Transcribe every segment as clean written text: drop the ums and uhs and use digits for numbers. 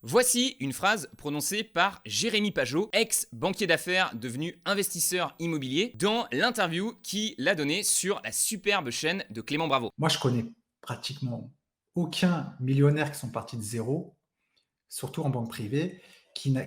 Voici une phrase prononcée par Jérémy Pajot, ex-banquier d'affaires devenu investisseur immobilier, dans l'interview qu'il a donnée sur la superbe chaîne de Clément Bravo. Moi, je connais pratiquement aucun millionnaire qui sont partis de zéro, surtout en banque privée,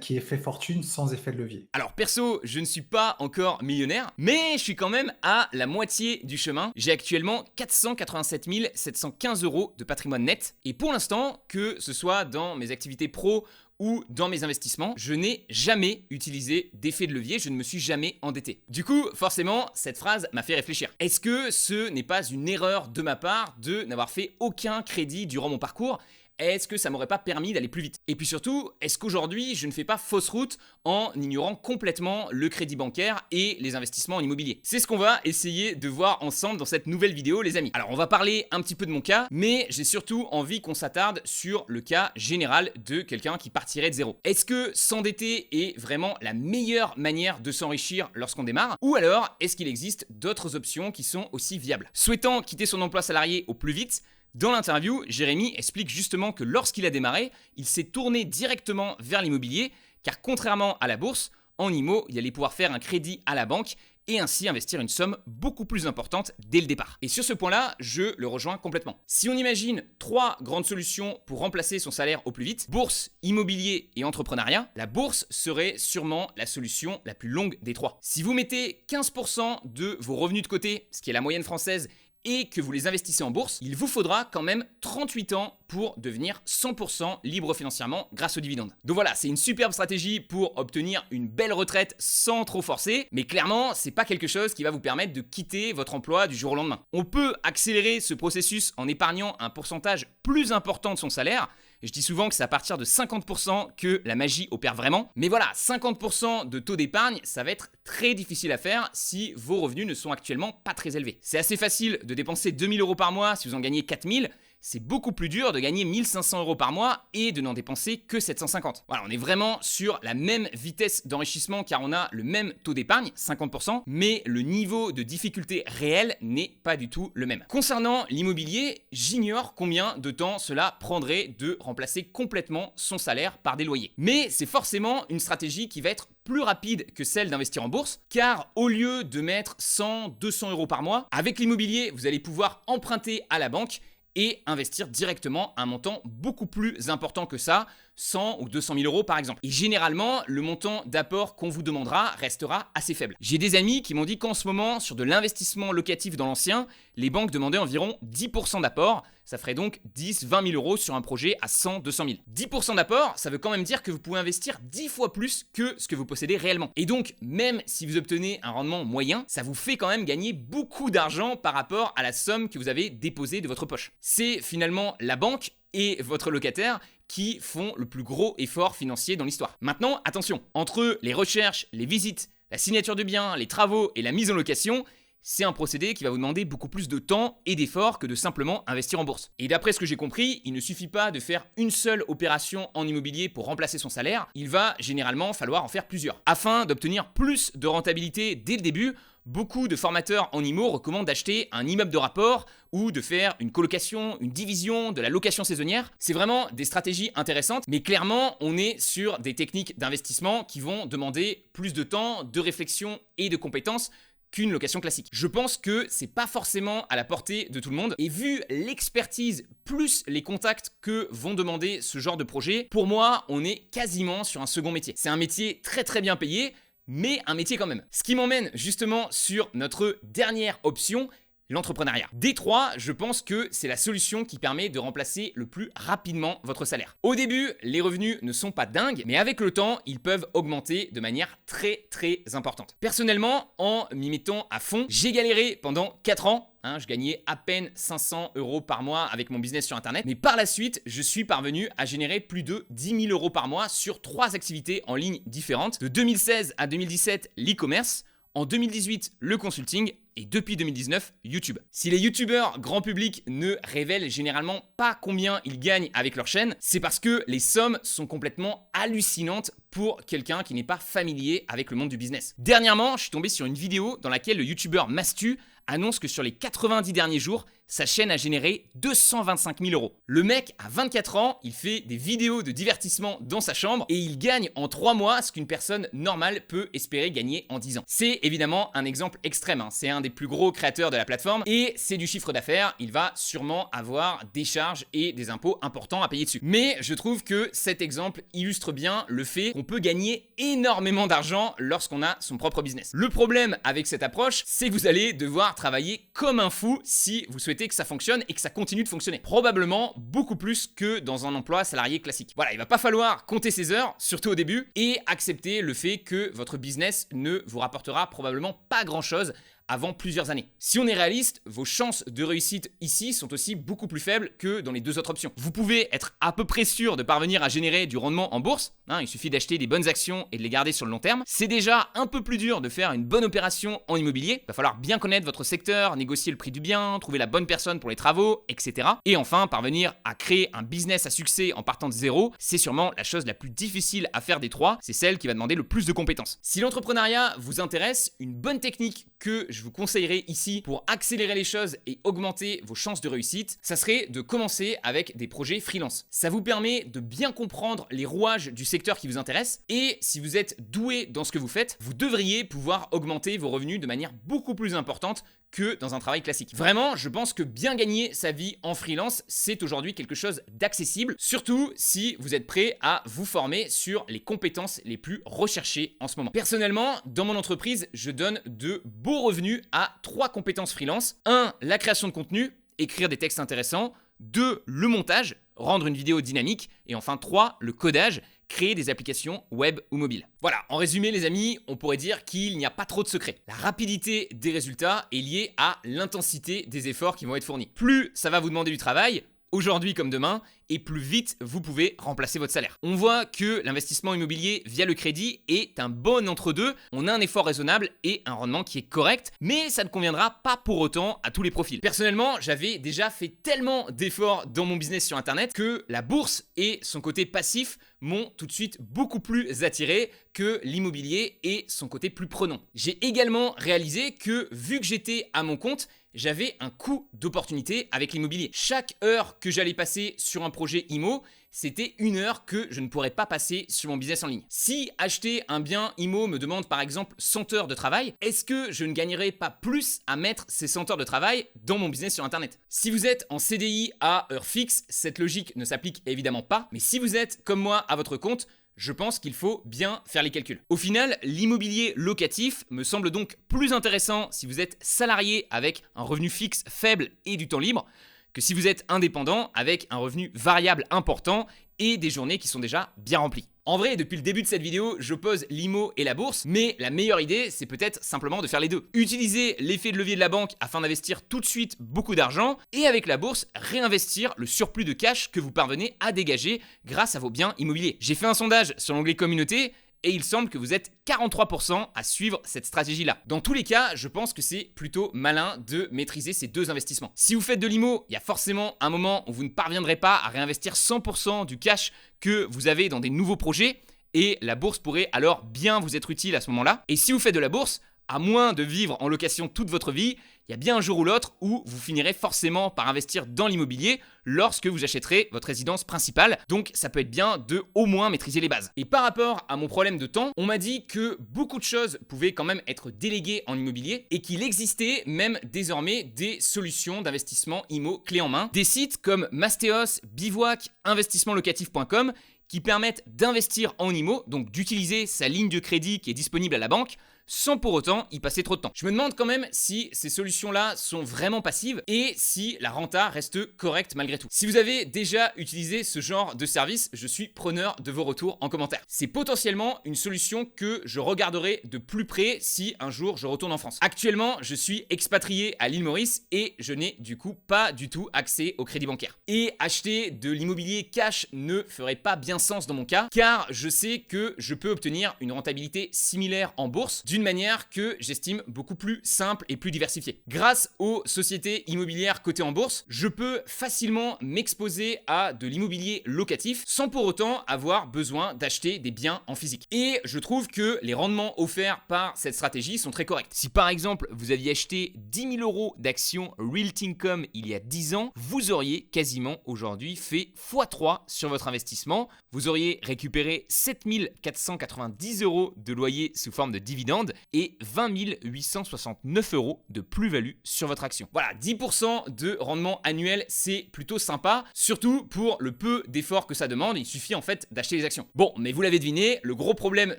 qui ait fait fortune sans effet de levier. Alors perso, je ne suis pas encore millionnaire, mais je suis quand même à la moitié du chemin. J'ai actuellement 487 715 euros de patrimoine net. Et pour l'instant, que ce soit dans mes activités pro ou dans mes investissements, je n'ai jamais utilisé d'effet de levier, je ne me suis jamais endetté. Du coup, forcément, cette phrase m'a fait réfléchir. Est-ce que ce n'est pas une erreur de ma part de n'avoir fait aucun crédit durant mon parcours ? Est-ce que ça m'aurait pas permis d'aller plus vite? Et puis surtout, est-ce qu'aujourd'hui, je ne fais pas fausse route en ignorant complètement le crédit bancaire et les investissements en immobilier? C'est ce qu'on va essayer de voir ensemble dans cette nouvelle vidéo, les amis. Alors, on va parler un petit peu de mon cas, mais j'ai surtout envie qu'on s'attarde sur le cas général de quelqu'un qui partirait de zéro. Est-ce que s'endetter est vraiment la meilleure manière de s'enrichir lorsqu'on démarre? Ou alors, est-ce qu'il existe d'autres options qui sont aussi viables? Souhaitant quitter son emploi salarié au plus vite, dans l'interview, Jérémy explique justement que lorsqu'il a démarré, il s'est tourné directement vers l'immobilier, car contrairement à la bourse, en IMO, il allait pouvoir faire un crédit à la banque et ainsi investir une somme beaucoup plus importante dès le départ. Et sur ce point-là, je le rejoins complètement. Si on imagine 3 grandes solutions pour remplacer son salaire au plus vite, bourse, immobilier et entrepreneuriat, la bourse serait sûrement la solution la plus longue des 3. Si vous mettez 15% de vos revenus de côté, ce qui est la moyenne française, et que vous les investissez en bourse, il vous faudra quand même 38 ans pour devenir 100% libre financièrement grâce aux dividendes. Donc voilà, c'est une superbe stratégie pour obtenir une belle retraite sans trop forcer, mais clairement, c'est pas quelque chose qui va vous permettre de quitter votre emploi du jour au lendemain. On peut accélérer ce processus en épargnant un pourcentage plus important de son salaire. Je dis souvent que c'est à partir de 50% que la magie opère vraiment. Mais voilà, 50% de taux d'épargne, ça va être très difficile à faire si vos revenus ne sont actuellement pas très élevés. C'est assez facile de dépenser 2000 euros par mois si vous en gagnez 4000. C'est beaucoup plus dur de gagner 1500 euros par mois et de n'en dépenser que 750. Voilà, on est vraiment sur la même vitesse d'enrichissement car on a le même taux d'épargne, 50%, mais le niveau de difficulté réel n'est pas du tout le même. Concernant l'immobilier, j'ignore combien de temps cela prendrait de remplacer complètement son salaire par des loyers. Mais c'est forcément une stratégie qui va être plus rapide que celle d'investir en bourse, car au lieu de mettre 100, 200 euros par mois, avec l'immobilier, vous allez pouvoir emprunter à la banque et investir directement un montant beaucoup plus important que ça, 100 ou 200 000 euros par exemple. Et généralement, le montant d'apport qu'on vous demandera restera assez faible. J'ai des amis qui m'ont dit qu'en ce moment, sur de l'investissement locatif dans l'ancien, les banques demandaient environ 10% d'apport. Ça ferait donc 10, 20 000 euros sur un projet à 100, 200 000. 10% d'apport, ça veut quand même dire que vous pouvez investir 10 fois plus que ce que vous possédez réellement. Et donc, même si vous obtenez un rendement moyen, ça vous fait quand même gagner beaucoup d'argent par rapport à la somme que vous avez déposée de votre poche. C'est finalement la banque et votre locataire qui font le plus gros effort financier dans l'histoire. Maintenant, attention, entre les recherches, les visites, la signature de biens, les travaux et la mise en location, c'est un procédé qui va vous demander beaucoup plus de temps et d'efforts que de simplement investir en bourse. Et d'après ce que j'ai compris, il ne suffit pas de faire une seule opération en immobilier pour remplacer son salaire, il va généralement falloir en faire plusieurs. Afin d'obtenir plus de rentabilité dès le début, beaucoup de formateurs en IMO recommandent d'acheter un immeuble de rapport ou de faire une colocation, une division, de la location saisonnière. C'est vraiment des stratégies intéressantes, mais clairement, on est sur des techniques d'investissement qui vont demander plus de temps, de réflexion et de compétences qu'une location classique. Je pense que c'est pas forcément à la portée de tout le monde et vu l'expertise plus les contacts que vont demander ce genre de projet, pour moi, on est quasiment sur un second métier. C'est un métier très très bien payé, mais un métier quand même. Ce qui m'emmène justement sur notre dernière option, l'entrepreneuriat. Des 3, je pense que c'est la solution qui permet de remplacer le plus rapidement votre salaire. Au début, les revenus ne sont pas dingues, mais avec le temps, ils peuvent augmenter de manière très très importante. Personnellement, en m'y mettant à fond, j'ai galéré pendant 4 ans. Je gagnais à peine 500 euros par mois avec mon business sur Internet. Mais par la suite, je suis parvenu à générer plus de 10 000 euros par mois sur 3 activités en ligne différentes. De 2016 à 2017, l'e-commerce. En 2018, le consulting. Et depuis 2019, YouTube. Si les youtubeurs grand public ne révèlent généralement pas combien ils gagnent avec leur chaîne, c'est parce que les sommes sont complètement hallucinantes pour quelqu'un qui n'est pas familier avec le monde du business. Dernièrement, je suis tombé sur une vidéo dans laquelle le youtubeur Mastu annonce que sur les 90 derniers jours, sa chaîne a généré 225 000 euros. Le mec a 24 ans, il fait des vidéos de divertissement dans sa chambre et il gagne en 3 mois ce qu'une personne normale peut espérer gagner en 10 ans. C'est évidemment un exemple extrême, hein. C'est un des plus gros créateurs de la plateforme et c'est du chiffre d'affaires, il va sûrement avoir des charges et des impôts importants à payer dessus. Mais je trouve que cet exemple illustre bien le fait qu'on peut gagner énormément d'argent lorsqu'on a son propre business. Le problème avec cette approche, c'est que vous allez devoir travailler comme un fou si vous souhaitez que ça fonctionne et que ça continue de fonctionner. Probablement beaucoup plus que dans un emploi salarié classique. Voilà, il va pas falloir compter ses heures, surtout au début, et accepter le fait que votre business ne vous rapportera probablement pas grand-chose avant plusieurs années. Si on est réaliste, vos chances de réussite ici sont aussi beaucoup plus faibles que dans les deux autres options. Vous pouvez être à peu près sûr de parvenir à générer du rendement en bourse, hein, il suffit d'acheter des bonnes actions et de les garder sur le long terme. C'est déjà un peu plus dur de faire une bonne opération en immobilier. Il va falloir bien connaître votre secteur, négocier le prix du bien, trouver la bonne personne pour les travaux, etc. Et enfin, parvenir à créer un business à succès en partant de zéro, c'est sûrement la chose la plus difficile à faire des trois, c'est celle qui va demander le plus de compétences. Si l'entrepreneuriat vous intéresse, une bonne technique que je vous conseillerais ici pour accélérer les choses et augmenter vos chances de réussite, ça serait de commencer avec des projets freelance. Ça vous permet de bien comprendre les rouages du secteur qui vous intéresse et si vous êtes doué dans ce que vous faites, vous devriez pouvoir augmenter vos revenus de manière beaucoup plus importante que dans un travail classique. Vraiment, je pense que bien gagner sa vie en freelance, c'est aujourd'hui quelque chose d'accessible, surtout si vous êtes prêt à vous former sur les compétences les plus recherchées en ce moment. Personnellement, dans mon entreprise, je donne de beaux revenus à 3 compétences freelance. 1, la création de contenu, écrire des textes intéressants. 2, le montage, rendre une vidéo dynamique. Et enfin 3, le codage, créer des applications web ou mobiles. Voilà, en résumé les amis, on pourrait dire qu'il n'y a pas trop de secrets. La rapidité des résultats est liée à l'intensité des efforts qui vont être fournis. Plus ça va vous demander du travail, aujourd'hui comme demain, et plus vite vous pouvez remplacer votre salaire. On voit que l'investissement immobilier via le crédit est un bon entre-deux. On a un effort raisonnable et un rendement qui est correct, mais ça ne conviendra pas pour autant à tous les profils. Personnellement, j'avais déjà fait tellement d'efforts dans mon business sur internet que la bourse et son côté passif m'ont tout de suite beaucoup plus attiré que l'immobilier et son côté plus prenant. J'ai également réalisé que vu que j'étais à mon compte, j'avais un coût d'opportunité avec l'immobilier. Chaque heure que j'allais passer sur un projet IMO, c'était une heure que je ne pourrais pas passer sur mon business en ligne. Si acheter un bien IMO me demande par exemple 100 heures de travail, est-ce que je ne gagnerais pas plus à mettre ces 100 heures de travail dans mon business sur internet? Si vous êtes en CDI à heure fixe, cette logique ne s'applique évidemment pas, mais si vous êtes comme moi à votre compte, je pense qu'il faut bien faire les calculs. Au final, l'immobilier locatif me semble donc plus intéressant si vous êtes salarié avec un revenu fixe faible et du temps libre, que si vous êtes indépendant avec un revenu variable important et des journées qui sont déjà bien remplies. En vrai, depuis le début de cette vidéo, j'oppose l'IMO et la bourse, mais la meilleure idée, c'est peut-être simplement de faire les deux. Utiliser l'effet de levier de la banque afin d'investir tout de suite beaucoup d'argent, et avec la bourse, réinvestir le surplus de cash que vous parvenez à dégager grâce à vos biens immobiliers. J'ai fait un sondage sur l'onglet communauté, et il semble que vous êtes 43% à suivre cette stratégie-là. Dans tous les cas, je pense que c'est plutôt malin de maîtriser ces deux investissements. Si vous faites de l'IMO, il y a forcément un moment où vous ne parviendrez pas à réinvestir 100% du cash que vous avez dans des nouveaux projets, et la bourse pourrait alors bien vous être utile à ce moment-là. Et si vous faites de la bourse, à moins de vivre en location toute votre vie, il y a bien un jour ou l'autre où vous finirez forcément par investir dans l'immobilier lorsque vous achèterez votre résidence principale. Donc ça peut être bien de au moins maîtriser les bases. Et par rapport à mon problème de temps, on m'a dit que beaucoup de choses pouvaient quand même être déléguées en immobilier et qu'il existait même désormais des solutions d'investissement IMO clé en main. Des sites comme Mastéos, Bivouac, investissementlocatif.com qui permettent d'investir en IMO, donc d'utiliser sa ligne de crédit qui est disponible à la banque, sans pour autant y passer trop de temps. Je me demande quand même si ces solutions-là sont vraiment passives et si la renta reste correcte malgré tout. Si vous avez déjà utilisé ce genre de service, je suis preneur de vos retours en commentaire. C'est potentiellement une solution que je regarderai de plus près si un jour je retourne en France. Actuellement, je suis expatrié à l'île Maurice et je n'ai du coup pas du tout accès au crédit bancaire. Et acheter de l'immobilier cash ne ferait pas bien sens dans mon cas, car je sais que je peux obtenir une rentabilité similaire en bourse, d'une manière que j'estime beaucoup plus simple et plus diversifiée. Grâce aux sociétés immobilières cotées en bourse, je peux facilement m'exposer à de l'immobilier locatif sans pour autant avoir besoin d'acheter des biens en physique. Et je trouve que les rendements offerts par cette stratégie sont très corrects. Si par exemple vous aviez acheté 10 000 € d'actions Realty.com il y a 10 ans, vous auriez quasiment aujourd'hui fait x3 sur votre investissement. Vous auriez récupéré 7 490 € de loyer sous forme de dividendes et 20 869 € de plus-value sur votre action. Voilà, 10% de rendement annuel, c'est plutôt sympa, surtout pour le peu d'efforts que ça demande. Il suffit en fait d'acheter les actions. Bon, mais vous l'avez deviné, le gros problème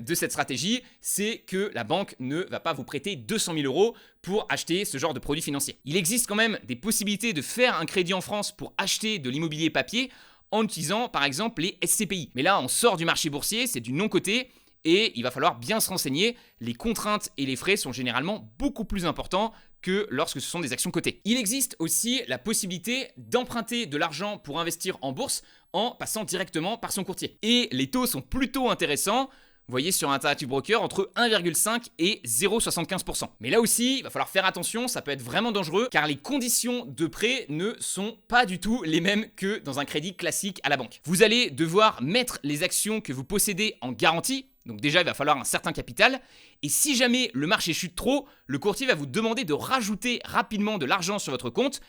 de cette stratégie, c'est que la banque ne va pas vous prêter 200 000 € pour acheter ce genre de produits financiers. Il existe quand même des possibilités de faire un crédit en France pour acheter de l'immobilier papier en utilisant par exemple les SCPI. Mais là, on sort du marché boursier, c'est du non-coté et il va falloir bien se renseigner. Les contraintes et les frais sont généralement beaucoup plus importants que lorsque ce sont des actions cotées. Il existe aussi la possibilité d'emprunter de l'argent pour investir en bourse en passant directement par son courtier. Et les taux sont plutôt intéressants. Vous voyez sur Interactive Broker entre 1,5 et 0,75%. Mais là aussi, il va falloir faire attention, ça peut être vraiment dangereux car les conditions de prêt ne sont pas du tout les mêmes que dans un crédit classique à la banque. Vous allez devoir mettre les actions que vous possédez en garantie. Donc déjà, il va falloir un certain capital. Et si jamais le marché chute trop, le courtier va vous demander de rajouter rapidement de l'argent sur votre compte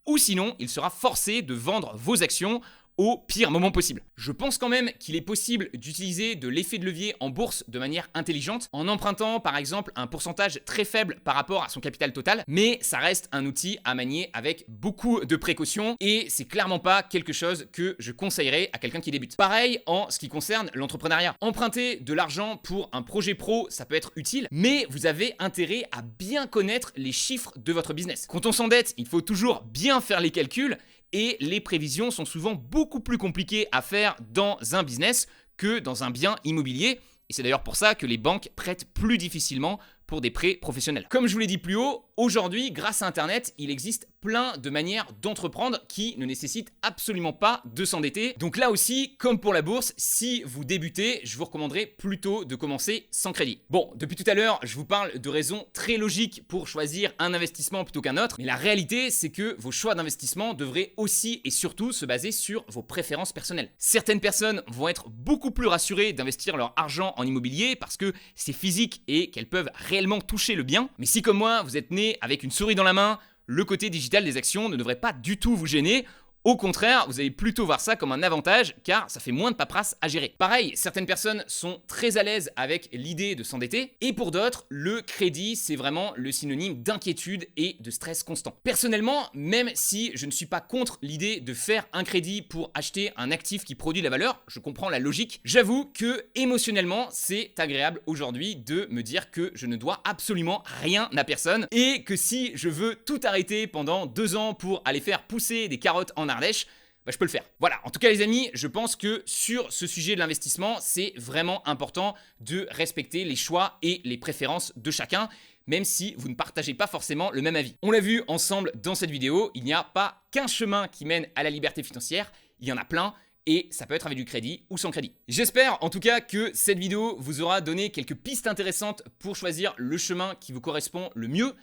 ou sinon, il sera forcé de vendre vos actions au pire moment possible. Je pense quand même qu'il est possible d'utiliser de l'effet de levier en bourse de manière intelligente en empruntant par exemple un pourcentage très faible par rapport à son capital total, mais ça reste un outil à manier avec beaucoup de précautions et c'est clairement pas quelque chose que je conseillerais à quelqu'un qui débute. Pareil en ce qui concerne l'entrepreneuriat. Emprunter de l'argent pour un projet pro, ça peut être utile, mais vous avez intérêt à bien connaître les chiffres de votre business. Quand on s'endette, il faut toujours bien faire les calculs et les prévisions sont souvent beaucoup plus compliquées à faire dans un business que dans un bien immobilier. Et c'est d'ailleurs pour ça que les banques prêtent plus difficilement pour des prêts professionnels. Comme je vous l'ai dit plus haut, aujourd'hui, grâce à Internet, il existe plein de manières d'entreprendre qui ne nécessitent absolument pas de s'endetter. Donc là aussi, comme pour la bourse, si vous débutez, je vous recommanderais plutôt de commencer sans crédit. Bon, depuis tout à l'heure, je vous parle de raisons très logiques pour choisir un investissement plutôt qu'un autre, mais la réalité, c'est que vos choix d'investissement devraient aussi et surtout se baser sur vos préférences personnelles. Certaines personnes vont être beaucoup plus rassurées d'investir leur argent en immobilier parce que c'est physique et qu'elles peuvent réellement toucher le bien. Mais si comme moi, vous êtes né avec une souris dans la main, le côté digital des actions ne devrait pas du tout vous gêner. Au contraire, vous allez plutôt voir ça comme un avantage car ça fait moins de paperasse à gérer. Pareil, certaines personnes sont très à l'aise avec l'idée de s'endetter et pour d'autres, le crédit, c'est vraiment le synonyme d'inquiétude et de stress constant. Personnellement, même si je ne suis pas contre l'idée de faire un crédit pour acheter un actif qui produit de la valeur, je comprends la logique, j'avoue que émotionnellement, c'est agréable aujourd'hui de me dire que je ne dois absolument rien à personne et que si je veux tout arrêter pendant 2 ans pour aller faire pousser des carottes en Ardèche, je peux le faire. Voilà, en tout cas les amis, je pense que sur ce sujet de l'investissement, c'est vraiment important de respecter les choix et les préférences de chacun, même si vous ne partagez pas forcément le même avis. On l'a vu ensemble dans cette vidéo, il n'y a pas qu'un chemin qui mène à la liberté financière, il y en a plein. Et ça peut être avec du crédit ou sans crédit. J'espère en tout cas que cette vidéo vous aura donné quelques pistes intéressantes pour choisir le chemin qui vous correspond le mieux.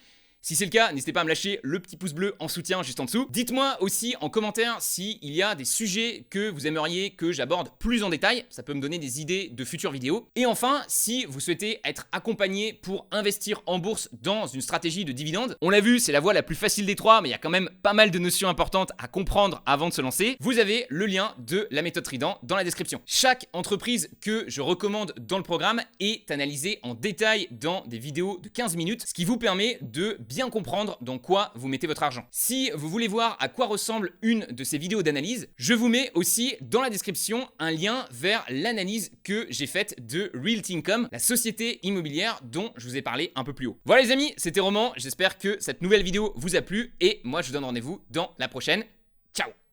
Si c'est le cas, n'hésitez pas à me lâcher le petit pouce bleu en soutien juste en dessous. Dites-moi aussi en commentaire s'il y a des sujets que vous aimeriez que j'aborde plus en détail. Ça peut me donner des idées de futures vidéos. Et enfin, si vous souhaitez être accompagné pour investir en bourse dans une stratégie de dividendes, on l'a vu, c'est la voie la plus facile des trois, mais il y a quand même pas mal de notions importantes à comprendre avant de se lancer. Vous avez le lien de la méthode Trident dans la description. Chaque entreprise que je recommande dans le programme est analysée en détail dans des vidéos de 15 minutes, ce qui vous permet de bien comprendre dans quoi vous mettez votre argent. Si vous voulez voir à quoi ressemble une de ces vidéos d'analyse, je vous mets aussi dans la description un lien vers l'analyse que j'ai faite de Realty.com, la société immobilière dont je vous ai parlé un peu plus haut. Voilà les amis, c'était Roman, j'espère que cette nouvelle vidéo vous a plu et moi je vous donne rendez-vous dans la prochaine. Ciao!